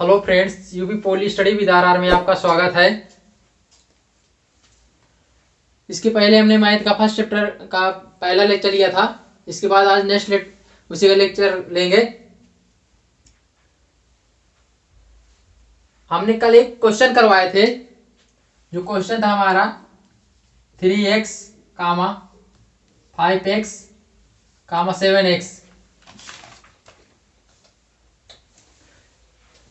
Hello friends, UP poly study with R में आपका स्वागत है। इसके पहले हमने मैथ का फर्स्ट चैप्टर का पहला लेक्चर लिया था। इसके बाद आज उसी का लेक्चर लेंगे। हमने कल एक क्वेश्चन करवाए थे। जो क्वेश्चन था हमारा 3x, 5x, 7x।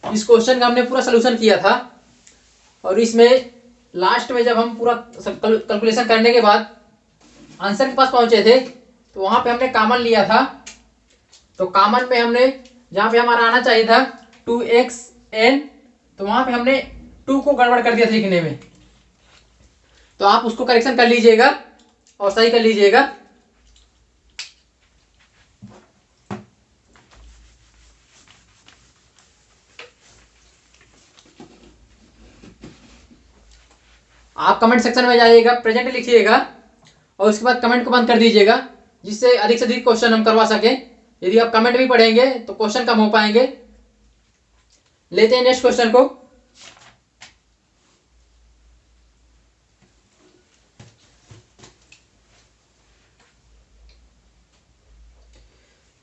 इस क्वेश्चन का हमने पूरा सलूशन किया था और इसमें लास्ट में जब हम पूरा कैलकुलेशन करने के बाद आंसर के पास पहुंचे थे तो वहां पे हमने कॉमन लिया था। तो कॉमन में हमने जहां पे हमारा आना चाहिए था 2xn, तो वहां पे हमने 2 को गड़बड़ कर दिया था लिखने में। तो आप उसको करेक्शन कर लीजिएगा और सही कर लीजिएगा। आप कमेंट सेक्शन में जाइएगा, प्रेजेंट लिखिएगा और उसके बाद कमेंट को बंद कर दीजिएगा, जिससे अधिक से अधिक क्वेश्चन हम करवा सकें। यदि आप कमेंट भी पढ़ेंगे तो क्वेश्चन कम हो पाएंगे। लेते हैं नेक्स्ट क्वेश्चन को।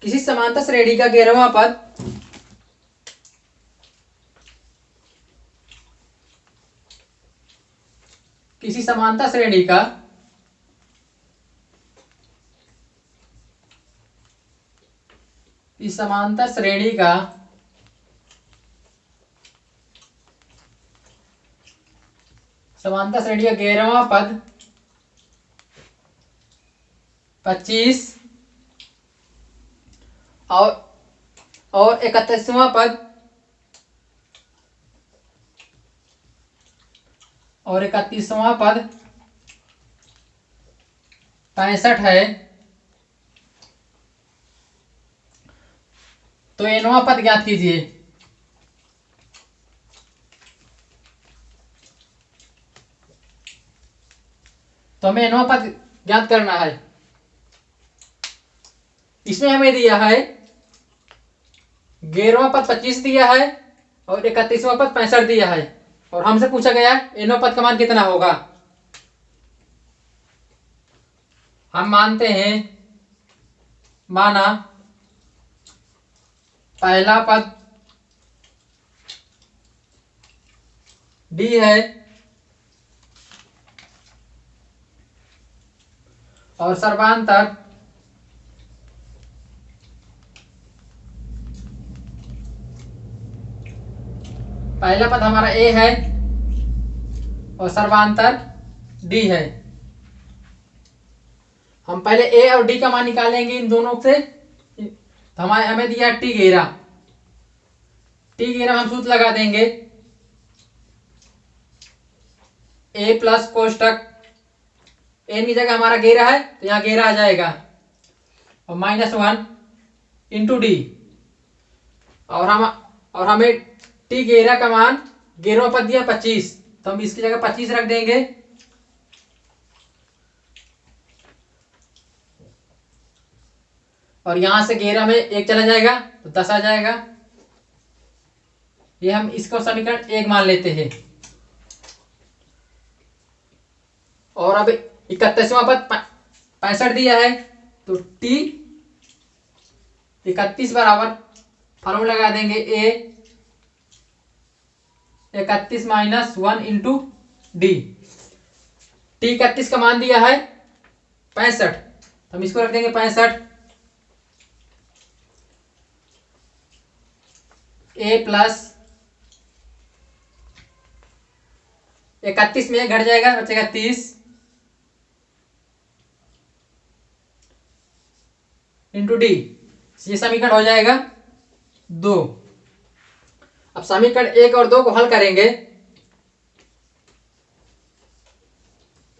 किसी समांतर श्रेणी का 11वां पद किसी समांतर श्रेणी का इस समांतर श्रेणी का समांतर श्रेणी का 11वां पद 25 और 31वां पद और 31वां पद 65 है। तो nवां पद ज्ञात कीजिए। तो हमें nवां पद ज्ञात करना है। इसमें हमें दिया है 11वां पद 25 दिया है और 31वां पद 65 दिया है और हमसे पूछा गया nवां पद का मान कितना होगा। हम मानते हैं, माना पहला पद d है और सर्वांतर पहला पद हमारा a है और सर्वांतर d है। हम पहले a और d का मान निकालेंगे इन दोनों से। तो हमें दिया t11 हम सूत्र लगा देंगे। a प्लस कोष्टक n की जगह हमारा 11 है तो यहाँ 11 आ जाएगा और -1 इंटू डी। और हमें t11 का मान 11वां पद दिया 25, तो हम इसकी जगह 25 रख देंगे। और यहां से 11 में 1 चला जाएगा तो 10 आ जाएगा। ये हम इसको समीकरण 1 मान लेते हैं। और अब 31वां पद 65 दिया है तो t 31 बराबर फॉर्मूला लगा देंगे a 31 - 1 इंटू डी। t 31 का मान दिया है 65, तो हम इसको रख देंगे 65। a प्लस 31 में घट जाएगा, बचेगा 30 इंटू डी। ये समीकरण हो जाएगा 2। अब समीकरण 1 और 2 को हल करेंगे।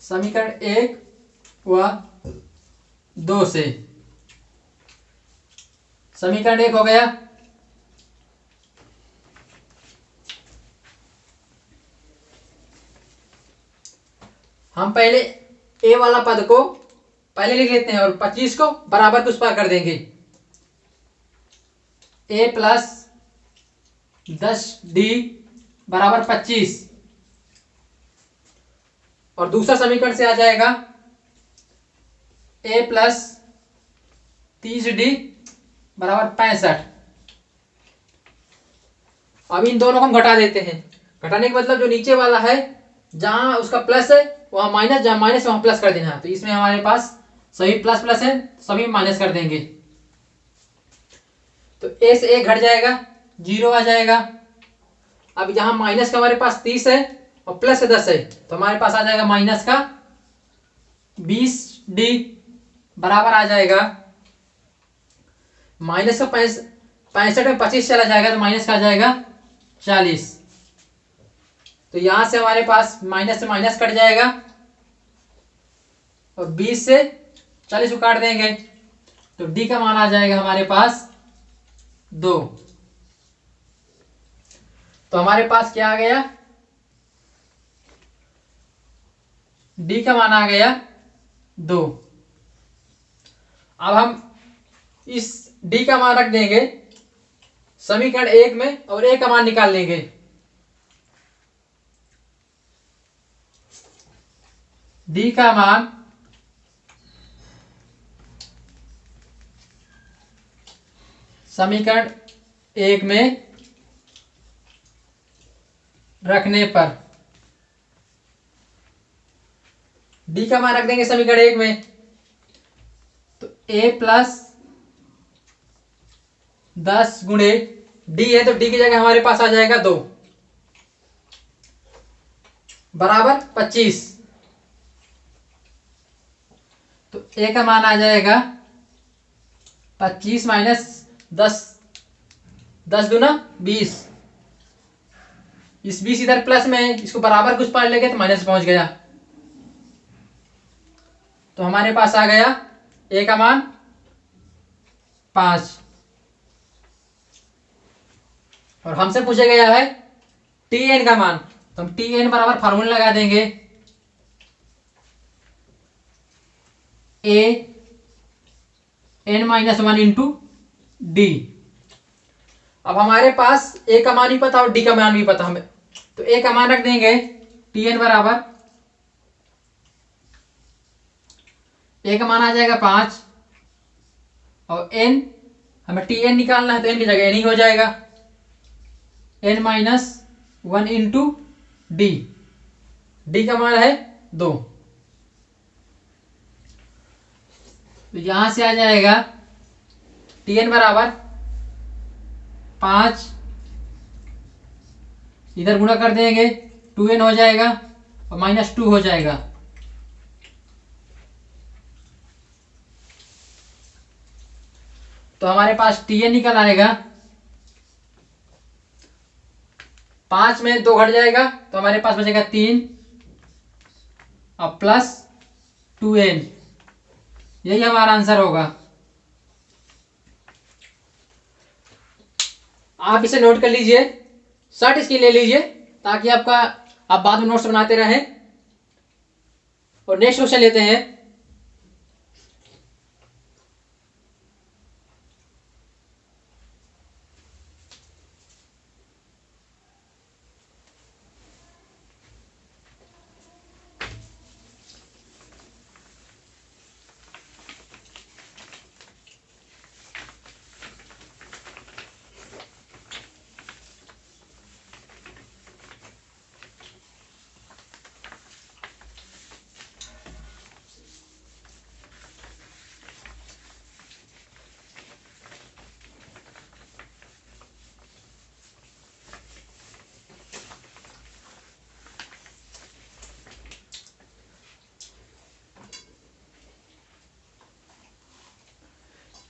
समीकरण 1 व 2 से समीकरण 1 हो गया हम पहले ए वाला पद को पहले लिख लेते हैं और 25 को बराबर के उस पार कर देंगे। ए प्लस 10d बराबर 25। और दूसरा समीकरण से आ जाएगा a प्लस 30d बराबर 65। अब इन दोनों को हम घटा देते हैं। घटाने का मतलब जो नीचे वाला है जहां उसका प्लस है वहां माइनस, जहां माइनस वहां प्लस कर देना है। तो इसमें हमारे पास सभी प्लस प्लस है, सभी माइनस कर देंगे। तो a से a घट जाएगा, 0 आ जाएगा। अब यहां माइनस का हमारे पास 30 है और प्लस का 10 है, तो हमारे पास आ जाएगा माइनस का 20d बराबर आ जाएगा माइनस का 65 में 25 चला जाएगा तो माइनस का आ जाएगा 40। तो यहां से हमारे पास माइनस से माइनस कट जाएगा और 20 से 40 को काट देंगे तो d का मान आ जाएगा हमारे पास 2। तो हमारे पास क्या आ गया, d का मान आ गया 2। अब हम इस d का मान रख देंगे समीकरण 1 में और a का मान निकाल लेंगे। d का मान समीकरण 1 में रखने पर d का मान रख देंगे समीकरण 1 में, तो a प्लस 10 गुणे d है तो d की जगह हमारे पास आ जाएगा 2 बराबर 25। तो a का मान आ जाएगा 25 माइनस 10, 10 दूना 20। इस 20 इधर प्लस में है, इसको बराबर कुछ पार लेंगे तो माइनस पहुंच गया। तो हमारे पास आ गया a का मान 5। और हमसे पूछा गया है tn का मान, तो हम tn बराबर फार्मूला लगा देंगे a n minus 1 into D. अब हमारे पास a का मान भी पता और d का मान भी पता हमें, तो a का मान रख देंगे tn बराबर, a का मान आ जाएगा 5 और n हमें tn निकालना है तो n की जगह n ही हो जाएगा, n minus 1 into D. D का मान है 2। तो यहां से आ जाएगा tn बराबर 5, इधर गुणा कर देंगे 2n हो जाएगा और माइनस 2 हो जाएगा। तो हमारे पास tn निकल आएगा, 5 में 2 घट जाएगा तो हमारे पास बचेगा 3 और प्लस 2n, यही हमारा आंसर होगा। आप इसे नोट कर लीजिए, शॉर्ट इसकी ले लीजिए ताकि आपका आप बाद में नोट्स बनाते रहें। और नेक्स्ट क्वेश्चन लेते हैं।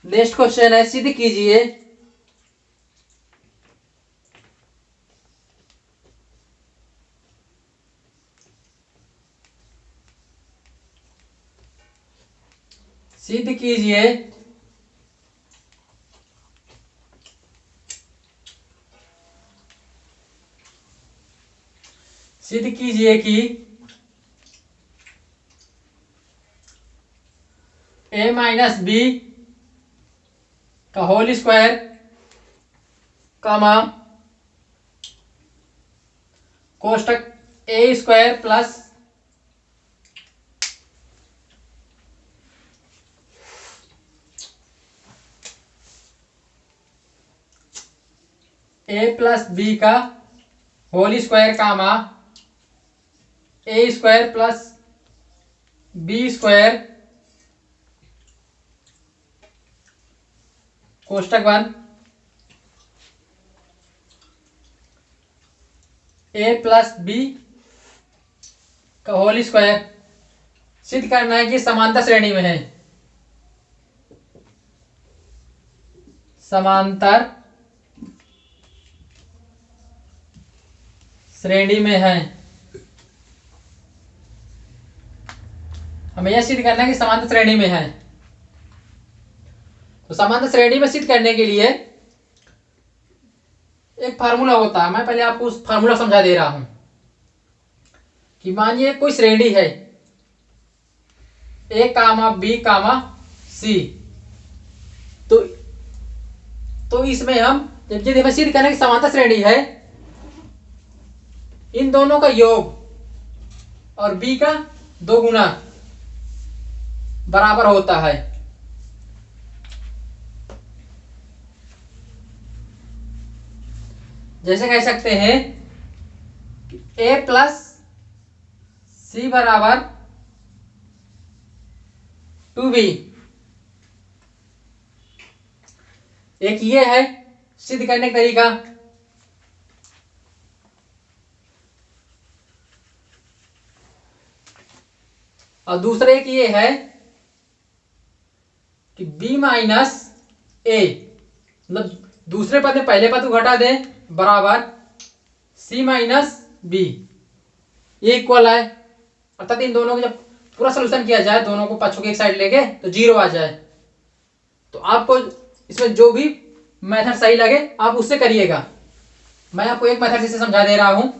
नेक्स्ट क्वेश्चन है, सिद्ध कीजिए सिद्ध कीजिए सिद्ध कीजिए कि a माइनस बी का होल स्क्वायर, कोष्टक ए स्क्वायर प्लस ए प्लस बी का होल स्क्वायर कामा ए स्क्वायर प्लस बी स्क्वायर कोष्टक 1 ए प्लस बी का होल स्क्वायर सिद्ध करना है कि समांतर श्रेणी में है, समांतर श्रेणी में है। हमें यह सिद्ध करना है कि समांतर श्रेणी में है। तो समांतर श्रेणी में सिद्ध करने के लिए एक फार्मूला होता है, मैं पहले आपको उस फार्मूला समझा दे रहा हूं कि मानिए कोई श्रेणी है ए कामा बी कामा सी, तो इसमें हम जब हमें सिद्ध करना है कि समांतर श्रेणी है, इन दोनों का योग और बी का 2 गुना बराबर होता है। जैसे कह सकते हैं ए प्लस सी बराबर 2b। एक ये है सिद्ध करने का तरीका। और दूसरा एक ये है कि b माइनस ए, मतलब दूसरे पद में पहले पद को घटा दें, बराबर c माइनस बी, ये इक्वल है। अर्थात इन दोनों को जब पूरा सोल्यूशन किया जाए, दोनों को पक्षों की एक साइड लेके, तो 0 आ जाए। तो आपको इसमें जो भी मेथड सही लगे आप उससे करिएगा। मैं आपको एक मेथड से समझा दे रहा हूं।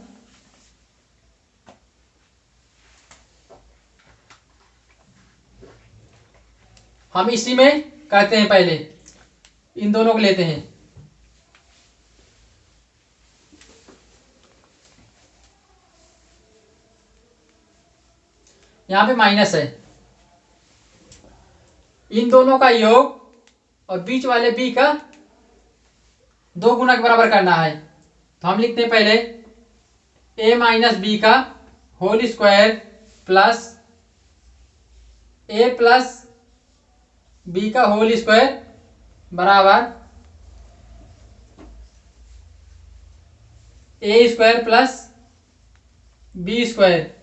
हम इसी में करते हैं, पहले इन दोनों को लेते हैं। यहां पे माइनस है, इन दोनों का योग और बीच वाले बी का 2 गुना के बराबर करना है। तो हम लिखते हैं पहले ए माइनस बी का होल स्क्वायर प्लस ए प्लस बी का होल स्क्वायर बराबर ए स्क्वायर प्लस बी स्क्वायर।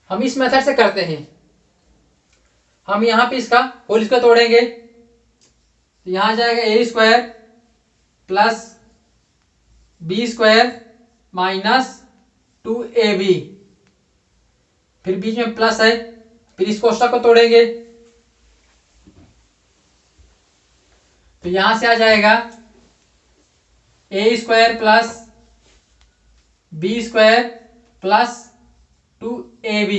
हम इस मेथड से करते हैं। हम यहां पे इसका होल स्क्वायर तोड़ेंगे, तो यहां जाएगा a square plus b square minus 2ab, फिर बीच में प्लस है, फिर इस कोष्टक को तोड़ेंगे, तो यहां से आ जाएगा a square plus b square plus 2ab।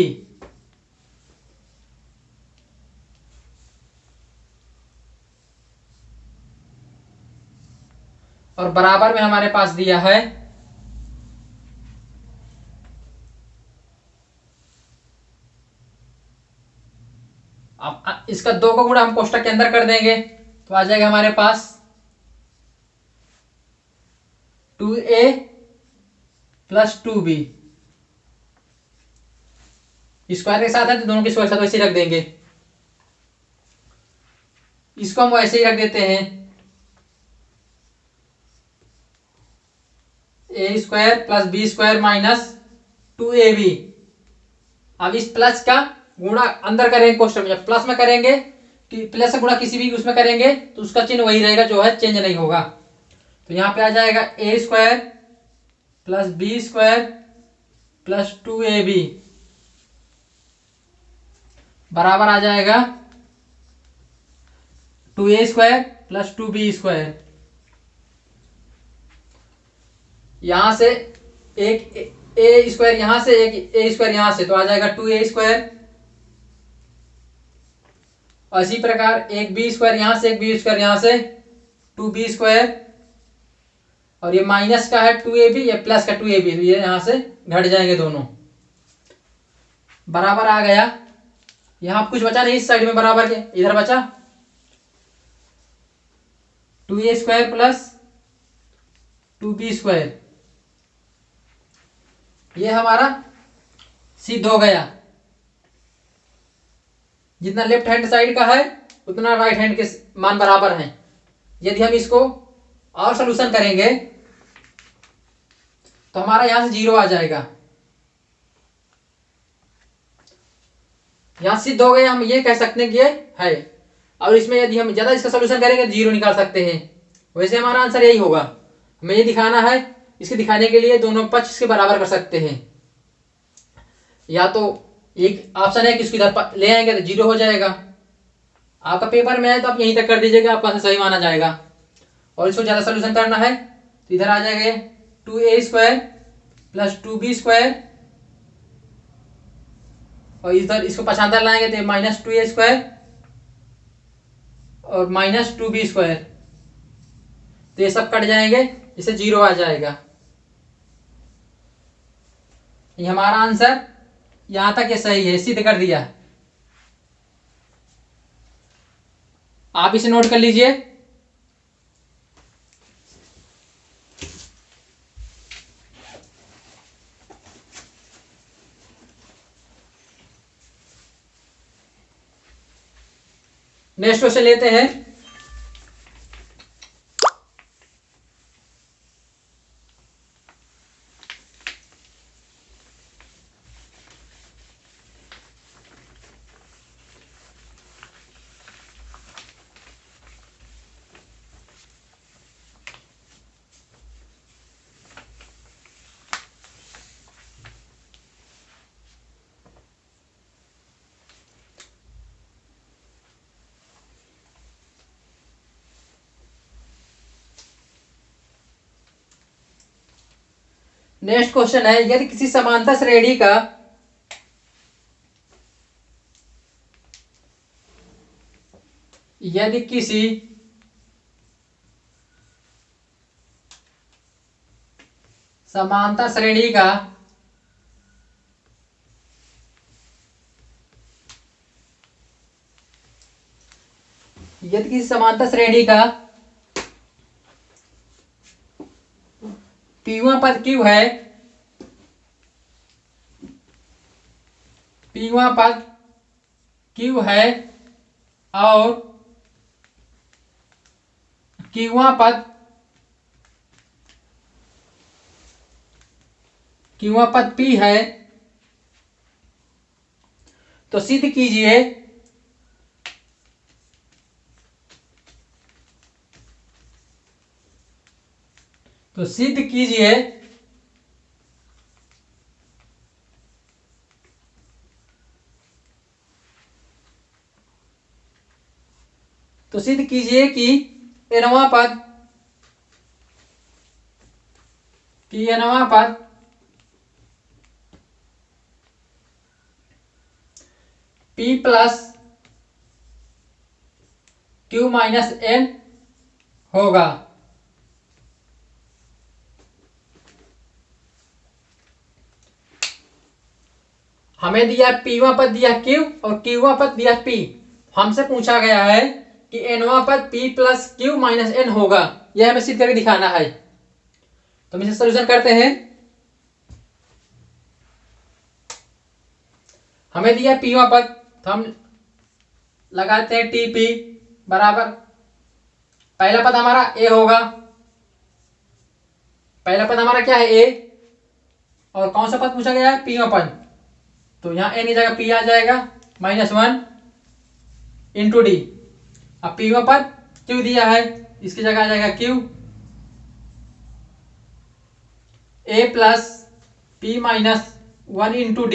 और बराबर में हमारे पास दिया है अब इसका 2 का गुणा हम कोष्टक के अंदर कर देंगे, तो आ जाएगा हमारे पास 2a प्लस 2b। स्क्वायर के साथ है तो दोनों के स्क्वायर के साथ वैसे ही रख देंगे। इसको हम वैसे ही रख देते हैं, a square plus b square minus 2ab। अब इस प्लस का गुणा अंदर करेंगे कोष्टक में, जब प्लस में करेंगे कि प्लस का गुणा किसी भी उसमें करेंगे तो उसका चिन्ह वही रहेगा जो है, चेंज नहीं होगा। तो यहां पे आ जाएगा a square plus b square plus 2ab बराबर आ जाएगा 2a square plus 2b square. यहां से एक ए स्क्वायर यहां से, एक ए स्क्वायर यहां से, तो आ जाएगा 2a स्क्वायर। और इसी प्रकार एक बी स्क्वायर यहां से, एक बी स्क्वायर यहां से, 2b², और ये माइनस का है 2ab, ये प्लस का 2ab, तो ये यहां से घट जाएंगे दोनों, बराबर आ गया। यहां कुछ बचा नहीं इस साइड में बराबर के, इधर बचा 2a² प्लस 2b², ये हमारा सिद्ध हो गया। जितना लेफ्ट हैंड साइड का है उतना राइट हैंड के मान बराबर हैं। यदि हम इसको और सॉल्यूशन करेंगे तो हमारा यहां से 0 आ जाएगा। यहां सिद्ध हो गया, हम ये कह सकते हैं कि ये है। और इसमें यदि हम ज्यादा इसका सॉल्यूशन करेंगे तो 0 निकाल सकते हैं। वैसे हमारा आंसर यही होगा। हमें ये दिखाना है, इसके दिखाने के लिए दोनों पक्ष इसके बराबर कर सकते हैं। या तो एक ऑप्शन है कि इसको इधर ले आएंगे तो 0 हो जाएगा। आपका पेपर में है तो आप यहीं तक कर दीजिएगा, आपका आंसर सही माना जाएगा। और इसको ज्यादा सोल्यूशन करना है तो इधर आ जाएगा 2a² प्लस 2b², और इधर इसको पक्षांतर लाएंगे तो -2a² और -2b², तो ये सब कट जाएंगे, इससे 0 आ जाएगा। ये हमारा आंसर यहां तक ये सही है, सिद्ध कर दिया। आप इसे नोट कर लीजिए। नेक्स्ट क्वेश्चन लेते हैं। नेक्स्ट क्वेश्चन है, यदि किसी समांतर श्रेणी का यदि किसी समांतर श्रेणी का यदि किसी समांतर श्रेणी का पीवा पद क्यू है, पीवा पद क्यू है और क्यूवा पद पी है, तो सिद्ध कीजिए तो सिद्ध कीजिए तो सिद्ध कीजिए कि एनवा पद P plus Q minus N होगा। हमें दिया पीवा पद दिया Q और क्यूवा पद दिया P। हमसे पूछा गया है कि एनवा पद P plus Q minus N होगा, यह हमें सिद्ध करके दिखाना है। तो हम इसे सोल्यूशन करते हैं। हमें दिया पीवा पद, तो हम लगाते हैं TP बराबर, पहला पद हमारा A होगा। पहला पद हमारा क्या है A, और कौन सा पद पूछा गया है पीवा पद, तो यहां N की जगह P आ जाएगा -1 इंटू D। अब पीवा पद Q दिया है, इसकी जगह आ जाएगा Q A plus P minus 1 into D।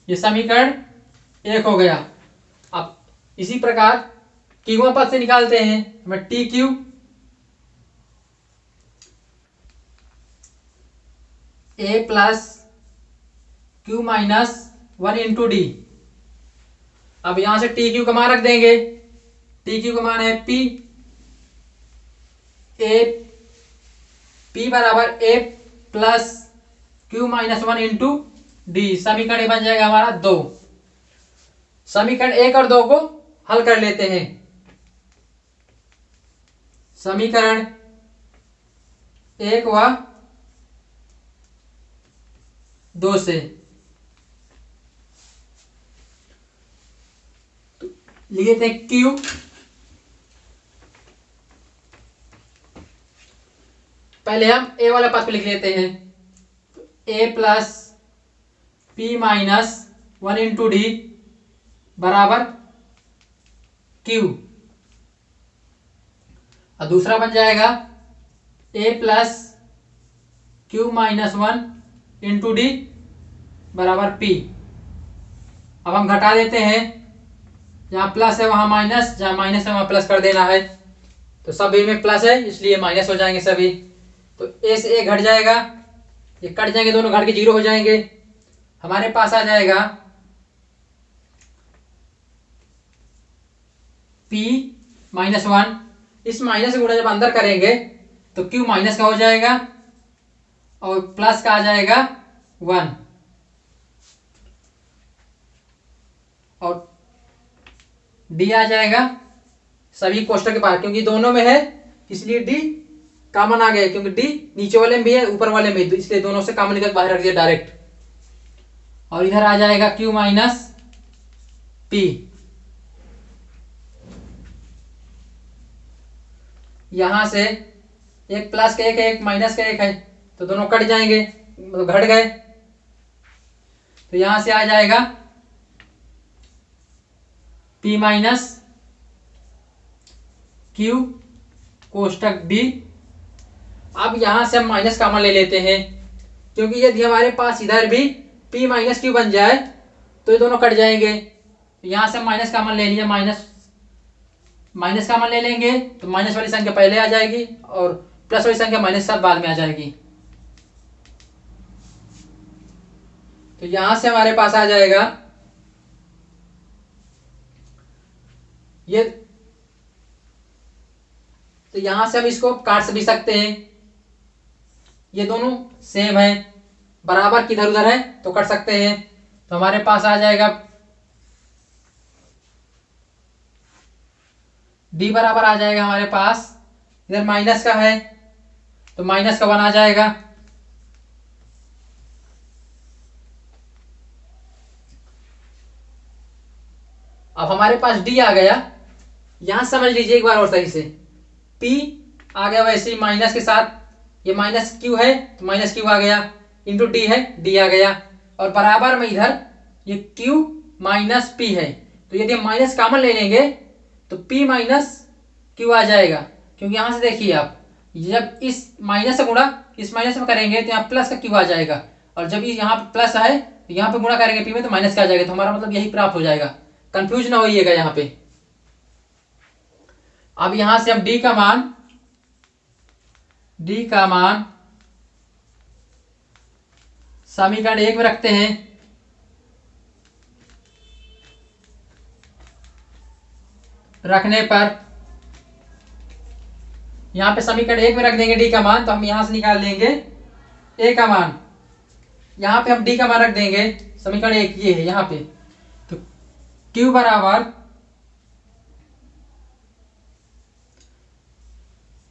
ये समीकरण 1 हो गया। अब इसी प्रकार क्यूवा पद से निकालते हैं, हमें TQ A plus Q minus 1 into D। अब यहां से TQ का मान रख देंगे, TQ का मान है P ए पी बराबर a plus Q minus one into d. समीकरण ये बन जाएगा हमारा 2। समीकरण 1 और 2 को हल कर लेते हैं। समीकरण 1 व 2 से तो लिख लेते हैं क्यू पहले हम ए वाला पार्ट को लिख लेते हैं। A plus P minus one into d बराबर क्यू, और दूसरा बन जाएगा a plus Q minus one into d बराबर पी। अब हम घटा देते हैं, जहाँ प्लस है वहां माइनस, जहाँ माइनस है वहां प्लस कर देना है। तो सभी में प्लस है इसलिए माइनस हो जाएंगे सभी। तो ए से ए घट जाएगा, ये कट जाएंगे, दोनों घट के 0 हो जाएंगे। हमारे पास आ जाएगा P माइनस वन। इस माइनस गुणा जब अंदर करेंगे तो Q माइनस का हो जाएगा और प्लस का आ जाएगा 1, और D आ जाएगा सभी कोष्ठक के बाहर, क्योंकि दोनों में है इसलिए D कॉमन आ गया, क्योंकि D नीचे वाले में भी है ऊपर वाले में भी, इसलिए दोनों से कॉमन निकल बाहर रख दिया डायरेक्ट। और इधर आ जाएगा Q माइनस P। यहां से एक प्लस का एक है, एक माइनस का एक है, तो दोनों कट जाएंगे, मतलब घट गए। तो यहां से आ जाएगा P माइनस Q कोष्टक D। अब यहां से हम माइनस कॉमन ले लेते हैं, क्योंकि यदि हमारे पास इधर भी P माइनस Q बन जाए तो ये दोनों कट जाएंगे। यहां से हम माइनस कॉमन ले लिया, माइनस कॉमन ले लेंगे तो माइनस वाली संख्या पहले आ जाएगी और प्लस वाली संख्या माइनस साथ बाद में आ जाएगी। तो यहां से हमारे पास आ जाएगा ये, तो यहां से हम इसको काट भी सकते हैं, ये दोनों सेम है, बराबर किधर उधर है तो कट सकते हैं। तो हमारे पास आ जाएगा D बराबर आ जाएगा हमारे पास, इधर माइनस का है तो माइनस का 1 आ जाएगा। अब हमारे पास D आ गया। यहां समझ लीजिए एक बार और सही से, P आ गया वैसे ही माइनस के साथ, ये माइनस Q है तो माइनस Q आ गया, इंटू D है D आ गया, और बराबर में इधर ये Q माइनस P है। तो यदि हम माइनस कॉमन ले लेंगे तो P माइनस Q आ जाएगा, क्योंकि यहां से देखिए आप, जब इस माइनस से गुणा इस माइनस में करेंगे तो यहाँ प्लस का Q आ जाएगा, और जब यहाँ प्लस है तो यहाँ पे गुणा करेंगे P में तो माइनस का आ जाएगा। तो हमारा मतलब यही प्राप्त हो जाएगा, कंफ्यूज ना होइएगा यहाँ पे। अब यहां से हम D का मान समीकरण 1 में रखते हैं। रखने पर यहां पे समीकरण 1 में रख देंगे D का मान, तो हम यहां से निकाल लेंगे A का मान। यहां पे हम D का मान रख देंगे, समीकरण 1 ये है यहां पे। तो Q बराबर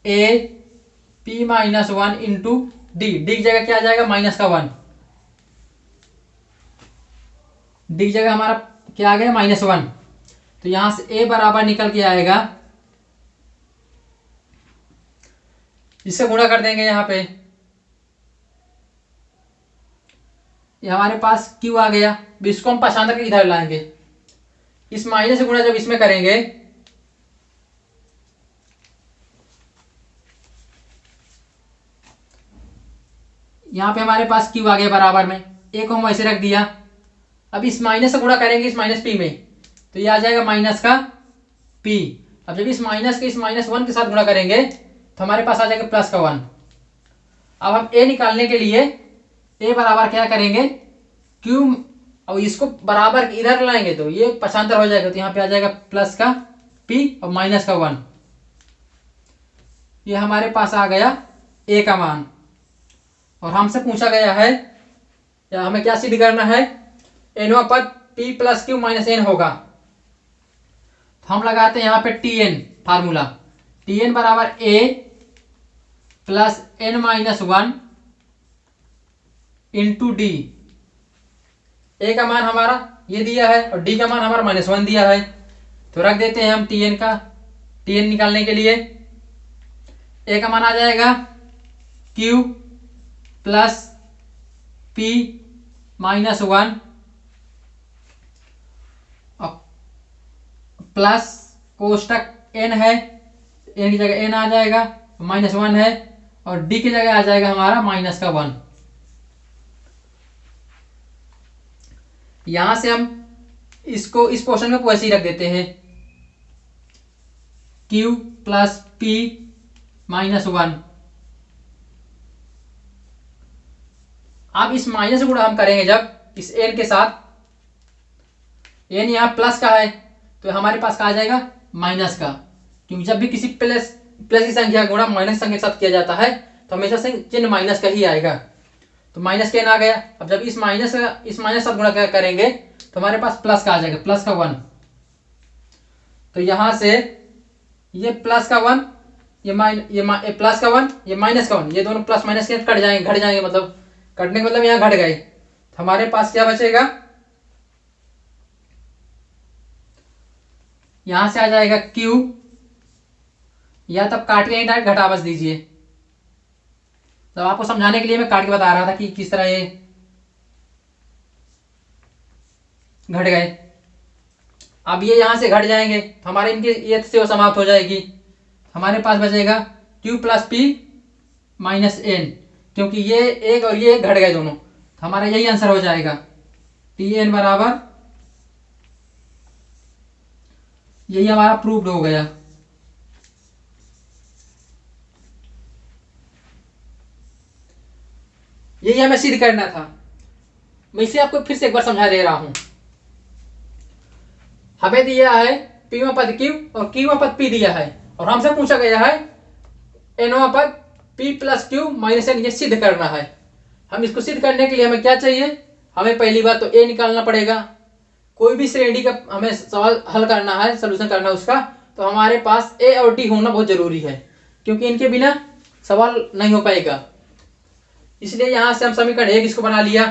A P minus 1 into D। D की जगह क्या आ जाएगा, माइनस का 1। D की जगह हमारा क्या आ गया, माइनस 1। तो यहां से A बराबर निकल के आएगा, इससे गुणा कर देंगे यहाँ पे, ये हमारे पास Q आ गया। इसको हम पक्षांतर के इधर लाएंगे, इस माइनस से गुणा जब इसमें करेंगे यहाँ पे हमारे पास Q आ गया बराबर में, A को हम वैसे रख दिया। अब इस माइनस से गुणा करेंगे इस माइनस P में, तो ये आ जाएगा माइनस का P। अब जब इस माइनस के इस माइनस 1 के साथ गुणा करेंगे तो हमारे पास आ जाएगा प्लस का 1। अब हम A निकालने के लिए A बराबर क्या करेंगे, Q, और इसको बराबर इधर लाएंगे तो ये पक्षांतर हो जाएगा, तो यहाँ पे आ जाएगा प्लस का P और माइनस का 1। ये हमारे पास आ गया ए का मान। और हमसे पूछा गया है या हमें क्या सिद्ध करना है, एनवा पद P plus Q minus n होगा। तो हम लगाते हैं यहाँ पे t n formula, t n बराबर a plus n minus one into d. ए का मान हमारा ये दिया है और डी का मान हमारा -1 दिया है। तो रख देते हैं हम टी एन का, टी एन निकालने के लिए ए का मान आ जाएगा क्यू प्लस पी -1 प्लस कोष्टक एन है, एन की जगह एन आ जाएगा, -1 है और डी की जगह आ जाएगा हमारा -1। यहां से हम इसको इस पोर्शन को वैसे ही रख देते हैं q प्लस पी -1। अब इस माइनस गुणा हम करेंगे जब इस n के साथ, n यहाँ प्लस का है तो हमारे पास कहा जाएगा माइनस का, क्योंकि जब भी किसी प्लस की संख्या गुणा माइनस संख्या के साथ किया जाता है तो हमेशा से चिन्ह माइनस का ही आएगा। तो माइनस का n आ गया। अब जब इस माइनस साथ गुणा करेंगे तो हमारे पास प्लस का आ जाएगा, प्लस का 1। तो यहां से ये प्लस का 1, ये प्लस का 1, ये माइनस का 1, ये दोनों प्लस माइनस के कट जाएंगे, घट जाएंगे, मतलब कटने का मतलब यहाँ घट गए। तो हमारे पास क्या बचेगा, यहां से आ जाएगा Q, या तब काट के डायरेक्ट घटा बस दीजिए। तो आपको समझाने के लिए मैं काट के बता रहा था कि किस तरह ये घट गए। अब ये यहां से घट जाएंगे तो हमारे इनकी ये सेवा समाप्त हो जाएगी। हमारे पास बचेगा Q plus P minus N, क्योंकि ये एक और ये घट गए दोनों, तो हमारा यही आंसर हो जाएगा। टी एन बराबर, यही हमारा प्रूव्ड हो गया। यही हमें सिद्ध करना था। मैं इसे आपको फिर से एक बार समझा दे रहा हूं। हमें दिया है पीवा पद क्यू और क्यूवा पद पी दिया है, और हमसे पूछा गया है एनवा पद P plus Q minus N, ये सिद्ध करना है। हम इसको सिद्ध करने के लिए हमें क्या चाहिए, हमें पहली बात तो ए निकालना पड़ेगा। कोई भी श्रेणी का हमें सवाल हल करना है, सोल्यूशन करना है उसका, तो हमारे पास ए और डी होना बहुत जरूरी है, क्योंकि इनके बिना सवाल नहीं हो पाएगा। इसलिए यहां से हम समीकरण 1 इसको बना लिया,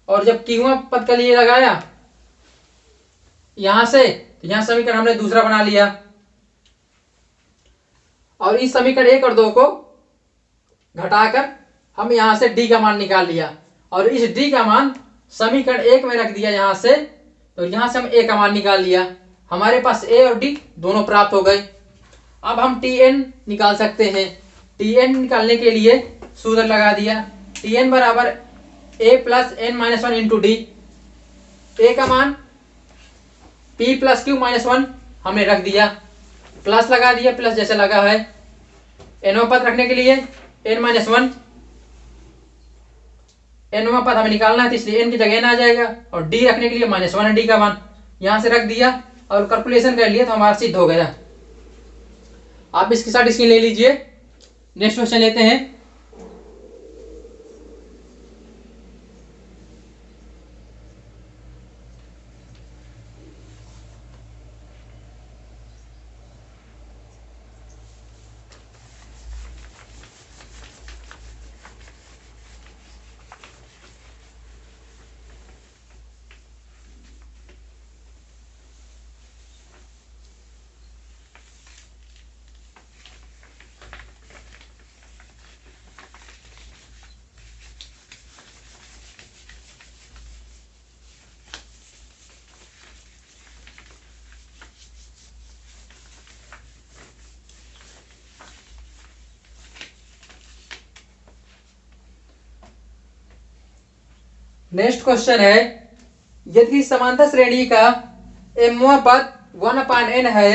और जब क्यूवा पद के लिए लगाया यहां से, तो यहां समीकरण हमने दूसरा बना लिया, और इस समीकरण 1 और 2 को घटाकर हम यहां से डी का मान निकाल लिया, और इस डी का मान समीकरण 1 में रख दिया यहां से, तो यहां से हम ए का मान निकाल लिया। हमारे पास ए और डी दोनों प्राप्त हो गए। अब हम टी एन निकाल सकते हैं। टी एन निकालने के लिए सूत्र लगा दिया, टी एन बराबर a plus n minus 1 into d. ए का मान पी प्लस क्यू माइनस 1 हमने रख दिया, प्लस लगा दिया, प्लस जैसे लगा है। एनवा पद रखने के लिए एन माइनस 1, एनवा पद हमें निकालना है तो इसलिए एन की जगह एन आ जाएगा, और डी रखने के लिए -1 है डी का मान, यहां से रख दिया और कैलकुलेशन कर लिया तो हमारा सिद्ध हो गया। आप इसके साथ स्क्रीन ले लीजिए। नेक्स्ट क्वेश्चन लेते हैं। नेक्स्ट क्वेश्चन है, यदि समांतर श्रेणी का एमवा पद 1/n है,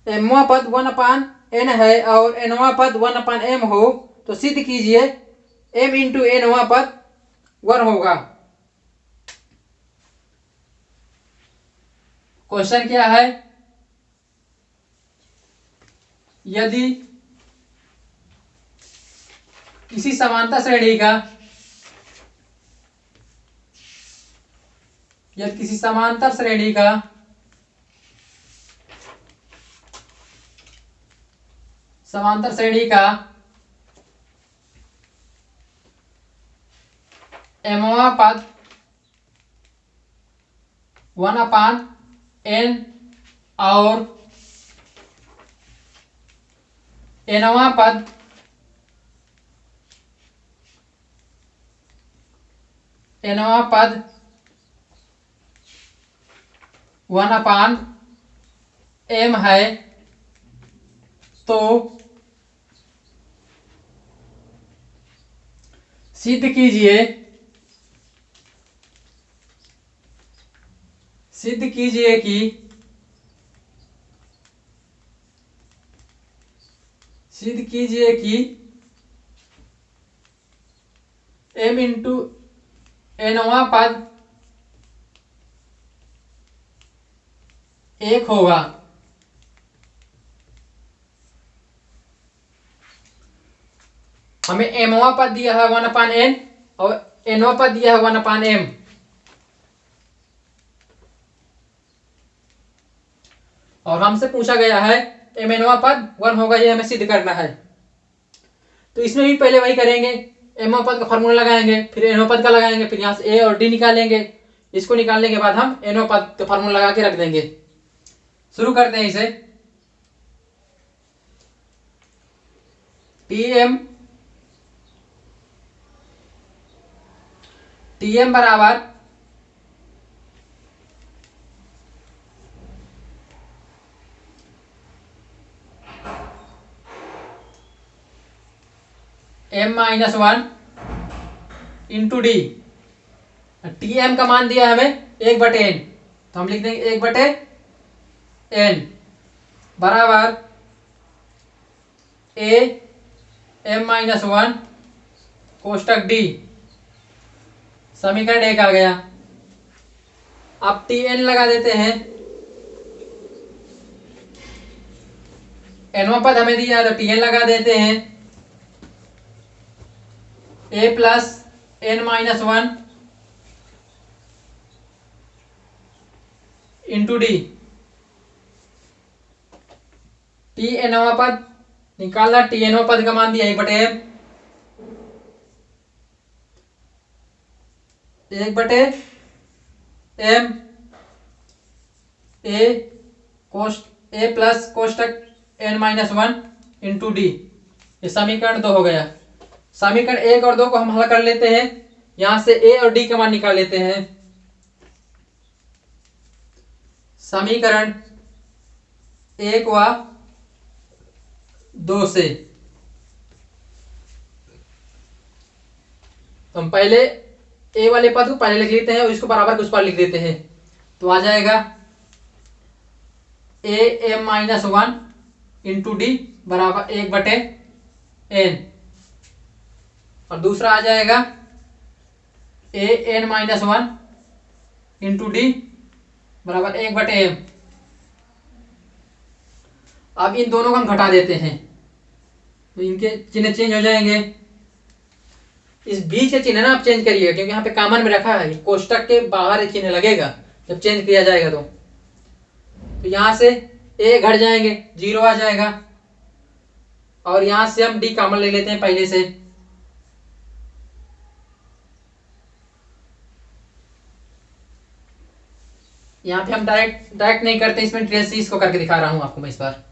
एमवा पद 1/n है और एनवा पद 1/m हो, तो सिद्ध कीजिए m इंटू एनवा पद 1 होगा। क्वेश्चन क्या है, यदि किसी समांतर श्रेणी का mवां पद 1/n और nवां पद 1/m है, तो सिद्ध कीजिए कि m इंटू nवां पद 1 होगा। हमें mवां पद दिया है 1/n और nवां पद दिया है 1/m। और हमसे पूछा गया है mnवां पद 1 होगा, ये हमें सिद्ध करना है। तो इसमें भी पहले वही करेंगे, mवां पद का फॉर्मूला लगाएंगे, फिर nवां पद का लगाएंगे, फिर यहाँ से a और d निकालेंगे। इसको निकालने के बाद हम nवां पद का फॉर्मूला लगा के रख देंगे। शुरू करते हैं इसे। Tm बराबर m-1 इंटू डी। Tm का मान दिया हमें 1/n, तो हम लिख देंगे 1/n बराबर a m-1 कोष्टक डी। समीकरण 1 आ गया। अब Tn लगा देते हैं। nवां पद हमें दिया है तो Tn लगा देते हैं। a plus n-1 into d. Tnवां पद निकालना, Tnवां पद का मान दिया 1/m, 1/m a प्लस कोष्टक n-1 इंटू डी। ये समीकरण 2 हो गया। समीकरण 1 और 2 को हम हल कर लेते हैं। यहां से a और d का मान निकाल लेते हैं। समीकरण 1 व 2 से तो हम पहले a वाले पद को पहले लिख लेते हैं और इसको बराबर उस पर लिख देते हैं। तो आ जाएगा a m-1 इंटू डी बराबर 1/n, और दूसरा आ जाएगा a n-1 इंटू डी बराबर 1/m। अब इन दोनों को हम घटा देते हैं तो इनके चिन्ह चेंज हो जाएंगे। इस बीच के चिन्ह ना आप चेंज करिए, क्योंकि यहाँ पे कॉमन में रखा है, कोष्टक के बाहर एक चिन्ह लगेगा जब चेंज किया जाएगा। तो यहां से a घट जाएंगे, 0 आ जाएगा, और यहां से हम d कॉमन ले लेते हैं पहले से। यहाँ पे हम डायरेक्ट नहीं करते, इसमें ट्रेसिस को करके दिखा रहा हूं आपको मैं इस बार।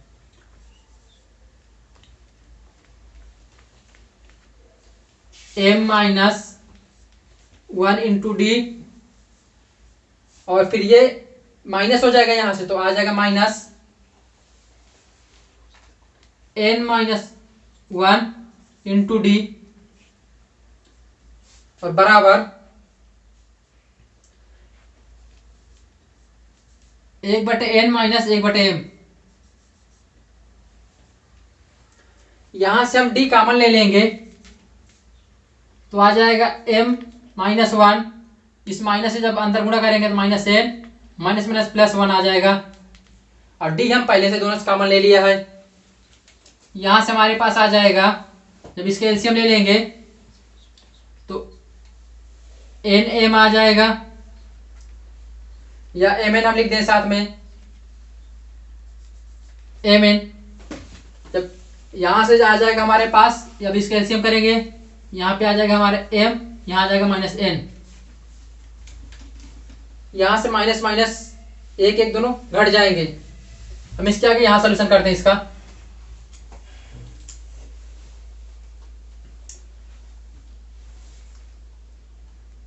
m-1 इंटू डी, और फिर ये माइनस हो जाएगा यहां से, तो आ जाएगा माइनस n-1 इंटू डी और बराबर 1/n माइनस 1/m। यहां से हम d कॉमन ले लेंगे तो आ जाएगा m-1, इस माइनस से जब अंदर गुणा करेंगे तो minus n, minus minus plus 1 आ जाएगा, और d हम पहले से दोनों से कॉमन ले लिया है। यहां से हमारे पास आ जाएगा, जब इसके एलसीएम ले लेंगे तो एन एम आ जाएगा, या एम एन हम लिख दें साथ में, एम एन। जब यहां से आ जाएगा हमारे पास, जब इसके एलसीएम करेंगे यहां पे आ जाएगा हमारे एम, यहां आ जाएगा माइनस एन, यहां से माइनस माइनस एक एक दोनों घट जाएंगे। हम इसके आगे यहां सोल्यूशन करते हैं इसका।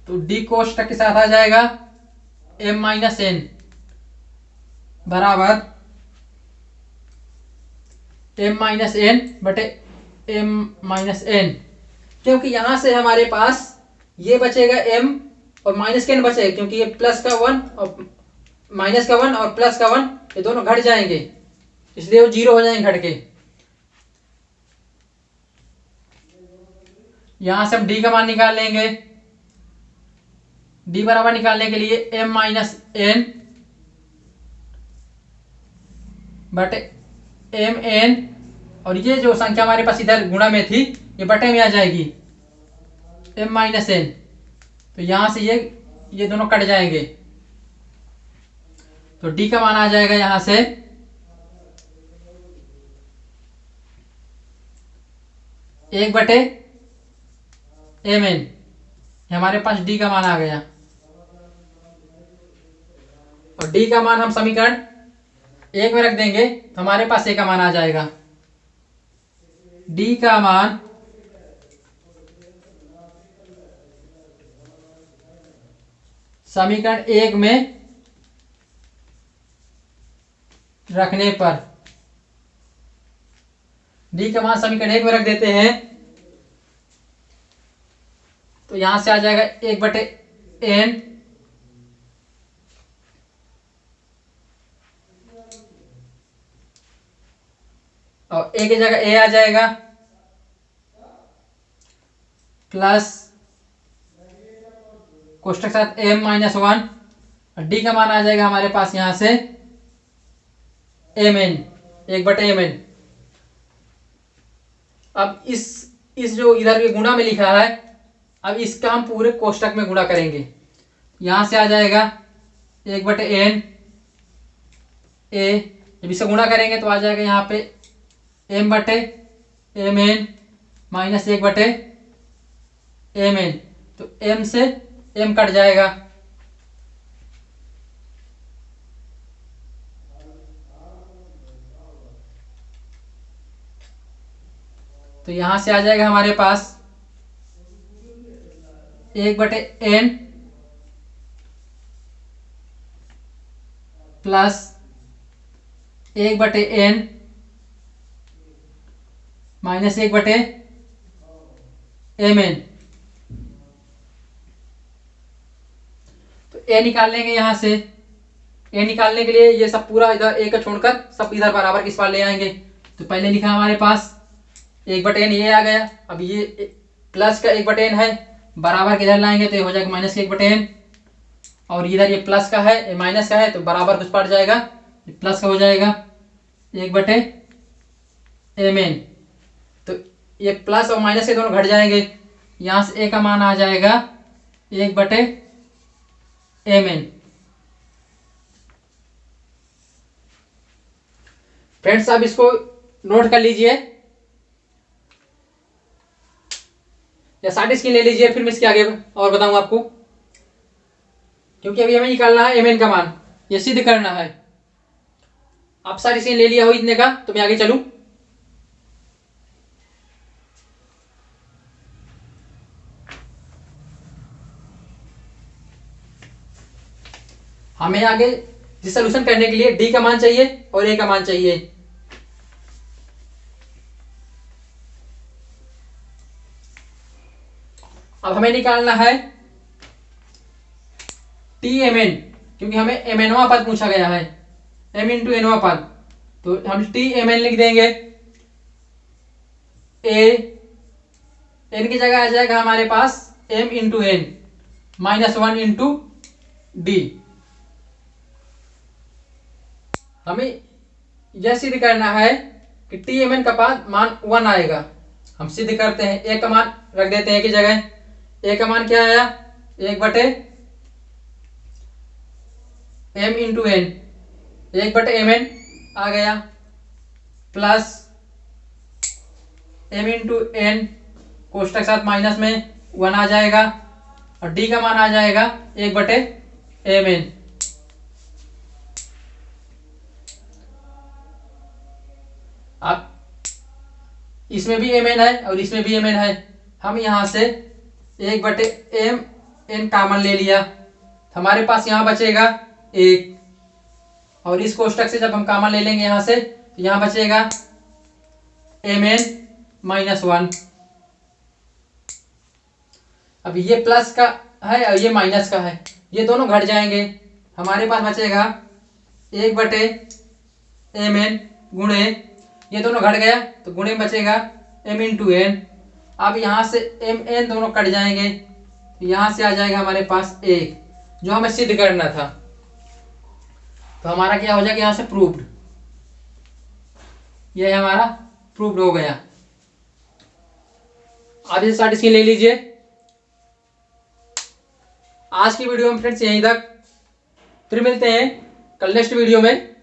तो डी कोष्टक के साथ आ जाएगा एम माइनस एन बराबर एम माइनस एन बटे एम माइनस एन, क्योंकि यहां से हमारे पास ये बचेगा एम और माइनस के एन बचेगा, क्योंकि ये प्लस का 1 और माइनस का 1 और प्लस का 1 ये दोनों घट जाएंगे, इसलिए वो 0 हो जाएंगे घट के। यहां से हम डी का मान निकाल लेंगे। डी बराबर निकालने के लिए एम माइनस एन बटे एम एन, और ये जो संख्या हमारे पास इधर गुणा में थी ये बटे में आ जाएगी एम माइनस एन, तो यहां से ये दोनों कट जाएंगे, तो डी का मान आ जाएगा यहां से एक बटे एम एन, हमारे पास डी का मान आ गया। और डी का मान हम समीकरण 1 में रख देंगे तो हमारे पास ए का मान आ जाएगा। डी का मान समीकरण 1 में रखने पर, डी का मान समीकरण 1 में रख देते हैं तो यहां से आ जाएगा 1 बटे एन और ए की जगह ए आ जाएगा प्लस कोष्टक साथ एम माइनस 1, और डी का मान आ जाएगा हमारे पास यहां से एम एन, 1 बटे एम एन। अब इस जो इधर के गुणा में लिखा है, अब इसका हम पूरे कोष्टक में गुणा करेंगे। यहां से आ जाएगा 1 बटे एन ए, जब इसे गुणा करेंगे तो आ जाएगा यहाँ पे एम बटे एम एन माइनस 1 बटे एम एन, तो एम से एम कट जाएगा, तो यहां से आ जाएगा हमारे पास 1 बटे एन प्लस 1 बटे एन माइनस 1 बटे एम एन। तो ए निकाल लेंगे यहां से। ए निकालने के लिए ये सब पूरा इधर ए का छोड़कर सब इधर बराबर किस बार ले आएंगे। तो पहले लिखा हमारे पास 1 बटे एन ये आ गया, अब ये प्लस का 1 बटे एन है, बराबर किधर लाएंगे तो ये हो जाएगा माइनस का 1 बटे एन, और इधर ये प्लस का है, ये माइनस का है, तो बराबर कुछ पड़ जाएगा, प्लस का हो जाएगा 1 बटे एम एन। तो ये प्लस और माइनस के दोनों घट जाएंगे, यहां से ए का मान आ जाएगा 1 बटे एम एन। फ्रेंड्स आप इसको नोट कर लीजिए या सारी स्क्रीन ले लीजिए, फिर मैं इसके आगे और बताऊंगा आपको, क्योंकि अभी हमें निकालना है एम एन का मान, ये सिद्ध करना है। आप सारी स्क्रीन ले लिया हो इतने का, तो मैं आगे चलूं। हमें आगे जिस सोल्यूशन करने के लिए डी का मान चाहिए और ए का मान चाहिए। अब हमें निकालना है टी एम एन, क्योंकि हमें एम एनवा पद पूछा गया है, एम इंटू एनवा पद, तो हम टी एम एन लिख देंगे। ए एन की जगह आ जाएगा हमारे पास m into n minus 1 into d. हमें यह सिद्ध करना है कि टी एम एन का मान 1 आएगा। हम सिद्ध करते हैं, ए का मान रख देते हैं एक ही जगह। ए का मान क्या आया, 1/m/n, 1/mn आ गया, प्लस m/n कोष्टक साथ माइनस में 1 आ जाएगा, और d का मान आ जाएगा 1/mn। अब इसमें भी mn है और इसमें भी mn है, हम यहां से 1/mn कॉमन ले लिया, हमारे पास यहां बचेगा 1, और इस कोष्टक से जब हम कॉमन ले लेंगे यहां से, तो यहां बचेगा mn-1। अब ये प्लस का है और ये माइनस का है, ये दोनों घट जाएंगे, हमारे पास बचेगा 1/mn गुणे, ये दोनों घट गया तो गुणे बचेगा m/n। अब यहाँ से mn दोनों कट जाएंगे, तो यहाँ से आ जाएगा हमारे पास 1, जो हमें सिद्ध करना था। तो हमारा क्या हो जाएगा यहाँ से प्रूव्ड, ये हमारा प्रूव्ड हो गया। आप इसे शॉर्ट स्क्रीन ले लीजिए। आज की वीडियो में फ्रेंड्स यहीं तक, फिर मिलते हैं कल नेक्स्ट वीडियो में।